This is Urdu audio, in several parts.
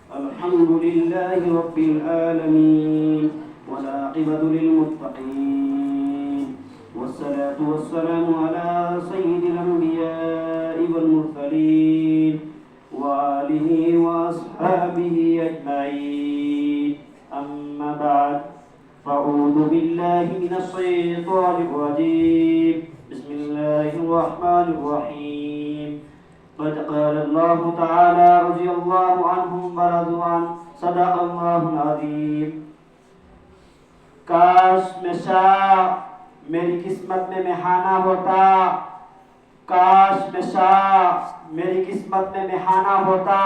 الحمد لله رب العالمين والعاقبة للمتقين والصلاة والسلام على سيد الأنبياء والمرسلين وآله وأصحابه أجمعين. أما بعد، فأعوذ بالله من الشيطان الرجيم. بسم الله الرحمن الرحيم. قد قال الله تعالى رضي الله عنهم ورضوا عنه صدق الله العظيم. کاش میں شاہ میری قسمت میں مہانہ ہوتا، کاش میں شاہ میری قسمت میں مہانہ ہوتا،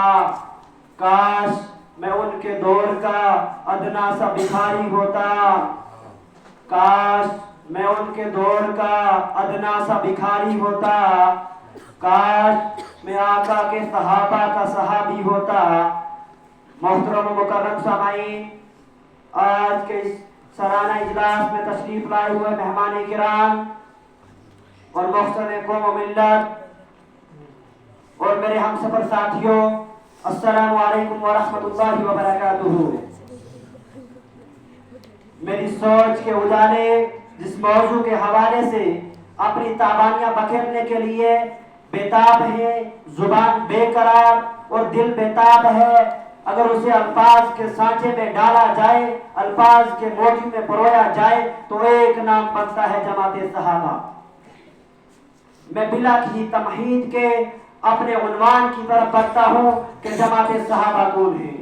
کاش میں ان کے دور کا ادنا سا بھکاری ہوتا، کاش میں ان کے دور کا ادنا سا بھکاری ہوتا، کاش میں آقا کے صحابہ کا صحابی ہوتا. محترم و مکرم سامعین، آج کے اس سالانہ اجلاس میں تشریف لائے ہوئے مہمان کرام اور محسن قوم و ملت اور میرے ہم سفر ساتھیوں، السلام علیکم ورحمۃ اللہ وبرکاتہ. میری سوچ کے اجالے جس موضوع کے حوالے سے اپنی تابانیاں بکھیرنے کے لیے بیتاب ہے، زبان بے قرار اور دل بیتاب ہے، اگر اسے الفاظ کے سانچے میں ڈالا جائے، الفاظ کے موٹی میں پرویا جائے تو ایک نام بنتا ہے جماعت صحابہ. میں بلا کی تمہید کے اپنے عنوان کی طرف بڑھتا ہوں کہ جماعت صحابہ کون ہے.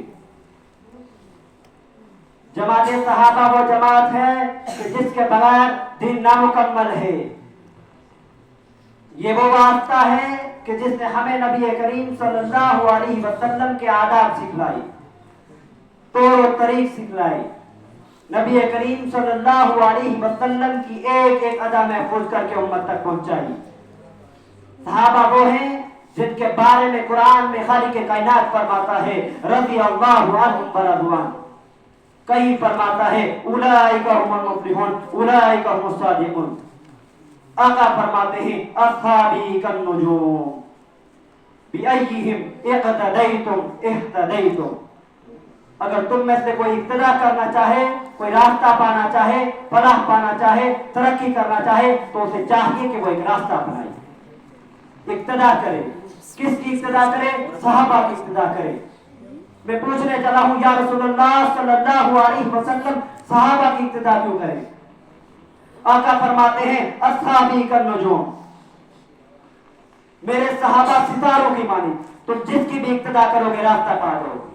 جماعت صحابہ وہ جماعت ہے کہ جس کے بغیر دین نامکمل ہے. یہ وہ واسطہ ہے کہ جس نے ہمیں نبی کریم صلی اللہ علیہ وسلم کے آداب سکھلائی، طور و طریق سکھلائی، نبی کریم صلی اللہ علیہ وسلم کی ایک ایک ادا محفوظ کر کے امت تک پہنچائی. صحابہ وہ ہیں جن کے بارے میں قرآن میں خالق کائنات فرماتا ہے رضی اللہ عنہم ورضوا عنہ، کہیں فرماتا ہے اولئک هم المفلحون اولئک هم الصادقون. آقا فرماتے ہیں اصحابی کالنجوم بأیہم اقتدیتم اہتدیتم. اگر تم میں سے کوئی اقتدا کرنا چاہے، کوئی راستہ پانا چاہے، فلاح پانا چاہے، ترقی کرنا چاہے تو اسے چاہیے کہ وہ ایک راستہ اپنائے، اقتدا کرے. کس کی اقتدا کرے؟ صحابہ کی اقتدا کرے. میں پوچھنے چلا ہوں یا رسول اللہ صلی اللہ علیہ وسلم صحابہ کی اقتدا کیوں کرے؟ آقا فرماتے ہیں اصحابی کالنجوم، میرے صحابہ ستاروں کی مانند، تم جس کی بھی اقتدا کرو گے راستہ پا دو گے.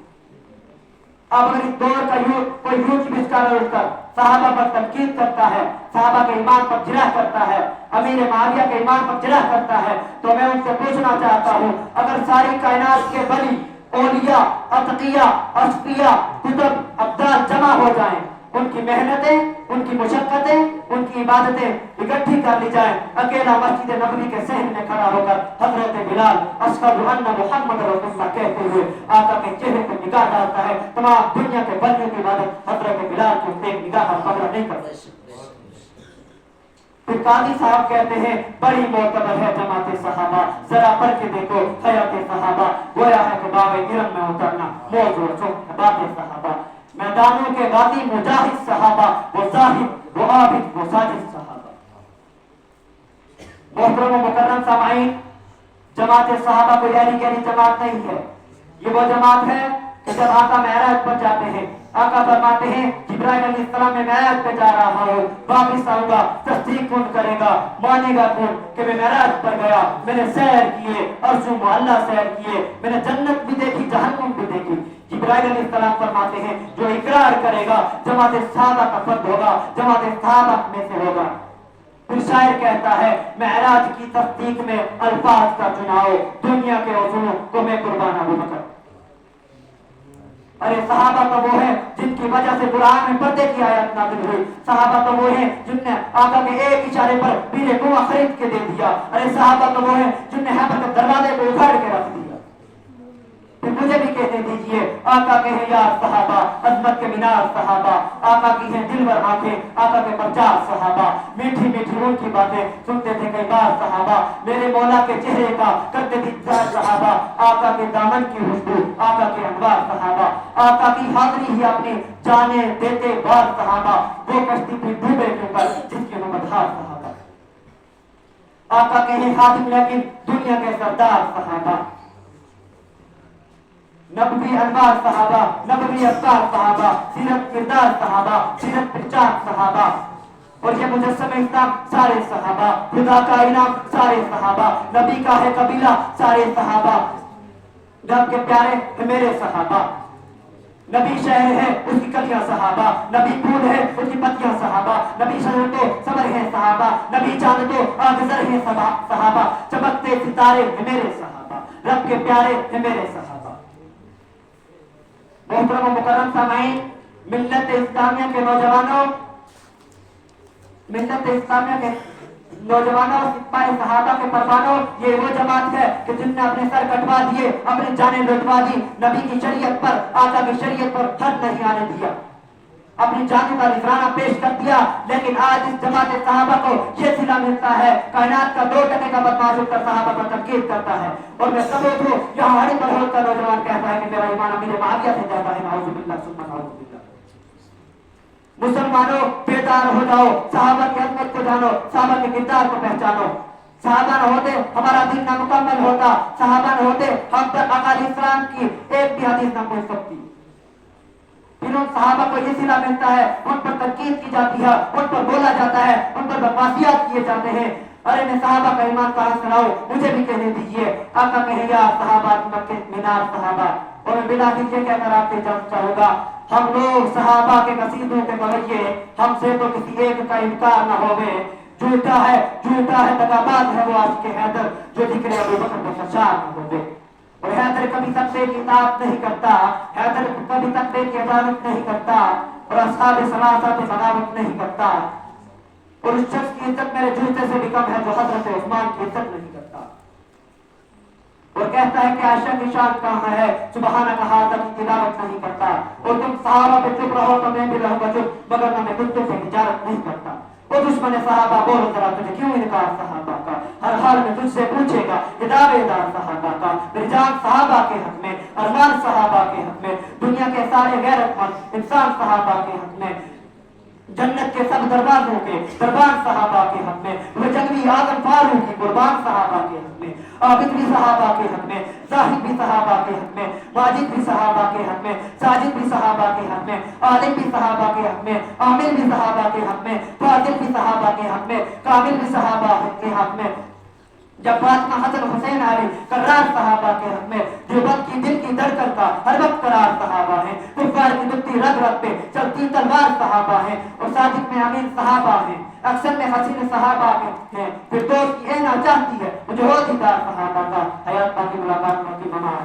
اب اگر اس دور کا کوئی یوٹیوب اسٹار اٹھ کر صحابہ پر تنقید کرتا ہے، صحابہ کے ایمان پر جرح کرتا ہے، امیر معاویہ کے ایمان پر جرح کرتا ہے، تو میں ان سے پوچھنا چاہتا ہوں اگر ساری کائنات کے ولی، اولیاء، اتقیاء، اصفیاء، کتب، ابدال جمع ہو جائیں، ان کی محنتیں، ان کی مشقتیں، ان کی عبادتیں اکٹھی کر لی جائیں، اکیلا مسجد نبوی کے صحن میں کھڑا ہو کر حضرت بلال اشہد ان محمد رسول اللہ کہتے ہوئے آقا کے چہرے پر نگاہ ڈالتا ہے، تمام دنیا کے بندوں کی عبادت حضرت بلال کی ایک نگاہ کا مقابلہ نہیں کر سکتے. پھر قاضی صاحب کہتے ہیں بڑی معتبر ہے جماعت صحابہ، ذرا پڑھ کے دیکھو حیات صحابہ، گویا ہے کہ باغ ارم میں اترنا موضوع بات صحابہ. میدانوں کے غازی مجاہد صحابہ، وہ زاہد، وہ عابد، وہ ساجد صحابہ. محترم و مکرم سامعین، جماعت صحابہ کوئی ایسی گہری جماعت نہیں ہے. یہ وہ جماعت ہے کہ جب آقا معراج پر جاتے ہیں، آقا فرماتے ہیں جبرائیل علیہ السلام میں معراج پہ جا رہا ہوں، واپس آؤں گا، تصدیق کون کرے گا، مانے گا کون کہ میں معراج پر گیا، میں نے سیر کیے، عرش و معلا سیر کیے، میں نے جنت بھی دیکھی، جہنم بھی دیکھی. جبرائیل علیہ السلام فرماتے ہیں جو اقرار کرے گا جماعت صحابہ کا فرد ہوگا، جماعت صحابہ میں سے ہوگا. پھر شاعر کہتا ہے معراج کی تصدیق میں الفاظ کا چناؤ، دنیا کے اصولوں کو میں قربان ابو بکر. ارے صحابہ تو وہ ہیں جن کی وجہ سے قرآن میں پردے کی آیت نازل ہوئی. صحابہ تو وہ ہیں جن نے آقا کے ایک اشارے پر پیرے کنواں خرید کے دے دیا. ارے صحابہ تو وہ ہیں جن نے خیبر کے دروازے کو اکھاڑ کے رکھ دیا. پھر مجھے بھی کہنے دیجئے آقا کے ہیں یار صحابہ، عظمت کے مینار صحابہ، آقا کی ہیں دلبر آنکھیں، آقا کے پرچار صحابہ، میٹھی میٹھی ان کی باتیں سنتے تھے کئی بار صحابہ، میرے مولا کے چہرے کا کرتے تھے انتظار صحابہ، آقا کے دامن کی خوشبو، آقا کے انوار صحابہ، آقا کی حاضری ہی اپنی جانے دیتے بار صحابہ، وہ کشتی تھی ڈوبے کے اوپر جس کے نمدھار صحابہ، آقا کے ہیں خادم لیکن دنیا کے سردار صحابہ، نبوی انوار صحابہ، نبوی افکار صحابہ، سیرت کردار صحابہ، سیرت پہچان صحابہ، اور یہ مجسم اسلام سارے صحابہ، خدا کا انعام سارے صحابہ، نبی کا ہے قبیلہ سارے صحابہ، رب کے پیارے ہیں میرے صحابہ، نبی شہر ہے اس کی کلیاں صحابہ، نبی پھول ہے اس کی پتیاں صحابہ، نبی شجر تو ثمر ہے صحابہ، نبی چاند تو آگزر ہے صحابہ، چمکتے ستارے ہیں میرے صحابہ، رب کے پیارے ہیں میرے صحابہ۔ محترم و مکرم سامعین، ملت اسلامیہ کے نوجوانوں، ملت اسلامیہ کے نوجوانوں اور سپاہی صحابہ کے پروانوں، یہ وہ جماعت ہے کہ جن نے اپنے سر کٹوا دیے، اپنی جانیں لٹوا دی، نبی کی شریعت پر، آقا کی شریعت پر حد نہیں آنے دیا، اپنی جانوں کا نذرانہ پیش کر دیا، لیکن آج اس جماعت صحابہ کو یہ صلہ ملتا ہے، کائنات کا 2% کا بدمعاش اٹھ کر صحابہ پر تنقید کرتا ہے، اور میں ثبوت ہوں یہاں ہری پرہوت کا نوجوان کہتا ہے کہ میرا ایمان امیر معاویہ سے زیادہ ہے، نعوذ باللہ ثم نعوذ باللہ۔ مسلمانوں بیدار ہو جاؤ، صحابہ کی عظمت کو جانو، صحابہ کے کردار کو پہچانو، صحابہ نہ ہوتے ہمارا دین نامکمل ہوتا، صحابہ نہ ہوتے ہم پر آقا علیہ السلام کی ایک بھی حدیث نہ پہنچ سکتی، پھر ان صحابہ کو یہ صلہ ملتا ہے، ان پر تنقید کی جاتی ہے، ان پر بولا جاتا ہے، ان پر بکواسیات کیے جاتے ہیں، ارے میں صحابہ کا ایمان کہاں سے لاؤں، مجھے بھی کہنے دیجیے، آقا کہے یا صحابہ مکہ مینار صحابہ، اور میں بلا دیجیے کہہ کر آپ سے جان چاہوں گا، ہم لوگ صحابہ کے قصیدوں کے بغیر ہم سے تو کسی ایک کا انکار نہ ہوئے، جھوٹا ہے دغاباز ہے وہ عاشق حیدر جو ذکر ابو بکر کو سرشار نہ ہوئے، اور حیدر کبھی تقوی کی اطاعت نہیں کرتا، حیدر کبھی تقوی کی عدالت نہیں کرتا، اور اصحاب ثلاثہ پہ بغاوت نہیں کرتا، اور اس شخص کی عزت میرے جوتے سے بھی کم ہے جو حضرت عثمان کی عزت نہیں کرتا، اور کہتا ہے کہ عائشہ کی شان کہاں ہے، سبحانہ کہا تک تلاوت نہیں کرتا، اور تم صحابہ پہ چپ رہو تو میں بھی رہوں گا چپ، مگر میں کتوں سے تجارت نہیں کرتا، وہ دشمن صحابہ بولو ذرا تجھے کیوں انکار صحابہ کا، ہر حال میں تجھ سے پوچھے گا یہ دعوے دار صحابہ کا، میری جان صحابہ کے حق میں، ارمان صحابہ کے حق میں، دنیا کے سارے غیرت مند انسان صحابہ کے حق میں، جنت کے سب دروازوں کے دربان صحابہ کے حق میں، وہ جنگی اعظم فاروق کی قربان صحابہ کے حق میں، عابد بھی صحابہ کے حق میں، زاہد بھی صحابہ کے حق میں، ماجد بھی صحابہ کے حق میں، ساجد بھی صحابہ کے حق میں، عالم بھی صحابہ کے حق میں، عامل بھی صحابہ کے حق میں، فاضل بھی صحابہ کے حق میں، کامل بھی صحابہ کے حق میں، جب فاطمہ حسن حسین آئے کرار صحابہ کے حق میں، دیوبند کی دل کی دھڑکن کا ہر وقت قرار صحابہ ہیں، کفار کی دکھتی رگ رگ پہ چلتی تلوار صحابہ ہیں، اور صادق میں امین صحابہ ہیں، اکثر میں حسین صحابہ کے ہیں، پھر دوست کی اے نہ چاہتی ہے مجھے ہو دیدار صحابہ کا، حیات باقی ملاقات باقی مما